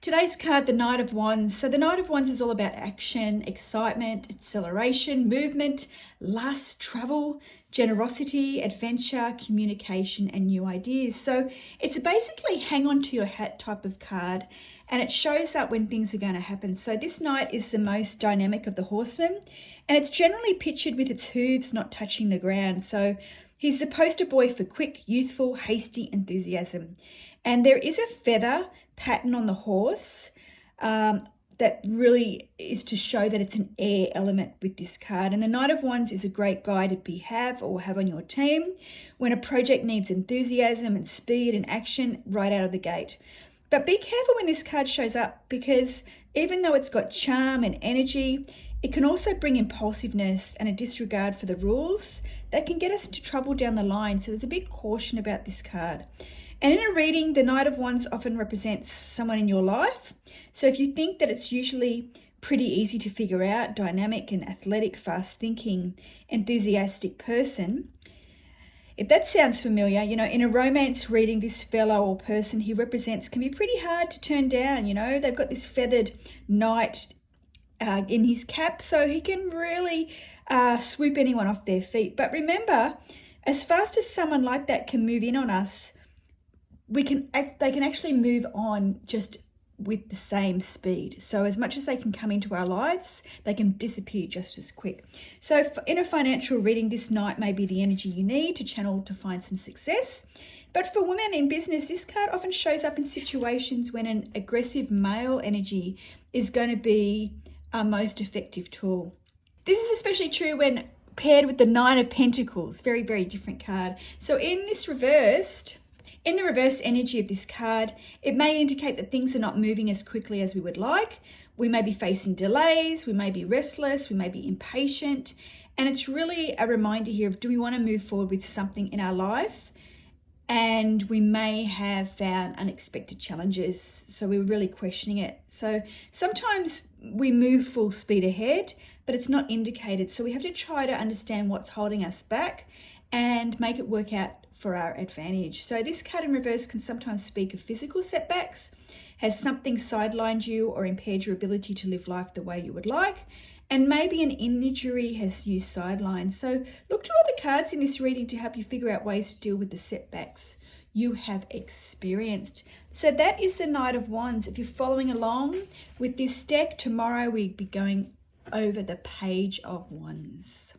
Today's card, the Knight of Wands. So the Knight of Wands is all about action, excitement, acceleration, movement, lust, travel, generosity, adventure, communication, and new ideas. So it's basically hang on to your hat type of card, and it shows up when things are going to happen. So this Knight is the most dynamic of the horsemen, and it's generally pictured with its hooves not touching the ground. So he's the poster boy for quick, youthful, hasty enthusiasm. And there is a feather pattern on the horse that really is to show that it's an air element with this card. And the Knight of Wands is a great guy to have on your team when a project needs enthusiasm and speed and action right out of the gate. But be careful when this card shows up, because even though it's got charm and energy, it can also bring impulsiveness and a disregard for the rules that can get us into trouble down the line. So there's a big caution about this card. And in a reading, the Knight of Wands often represents someone in your life. So if you think that it's usually pretty easy to figure out, dynamic and athletic, fast-thinking, enthusiastic person, if that sounds familiar, in a romance reading, this fellow or person he represents can be pretty hard to turn down. They've got this feathered knight in his cap, so he can really swoop anyone off their feet. But remember, as fast as someone like that can move in on us, they can actually move on just with the same speed. So as much as they can come into our lives, they can disappear just as quick. So in a financial reading, this Knight may be the energy you need to channel to find some success. But for women in business, this card often shows up in situations when an aggressive male energy is going to be our most effective tool. This is especially true when paired with the Nine of Pentacles. Very, very different card. So in the reverse energy of this card, it may indicate that things are not moving as quickly as we would like. We may be facing delays, we may be restless, we may be impatient. And it's really a reminder here of, do we want to move forward with something in our life? And we may have found unexpected challenges, so we're really questioning it. So sometimes we move full speed ahead, but it's not indicated. So we have to try to understand what's holding us back and make it work out for our advantage. So this card in reverse can sometimes speak of physical setbacks. Has something sidelined you or impaired your ability to live life the way you would like? And maybe an injury has you sidelined. So look to other cards in this reading to help you figure out ways to deal with the setbacks you have experienced. So that is the Knight of Wands. If you're following along with this deck, tomorrow we'll be going over the Page of Wands.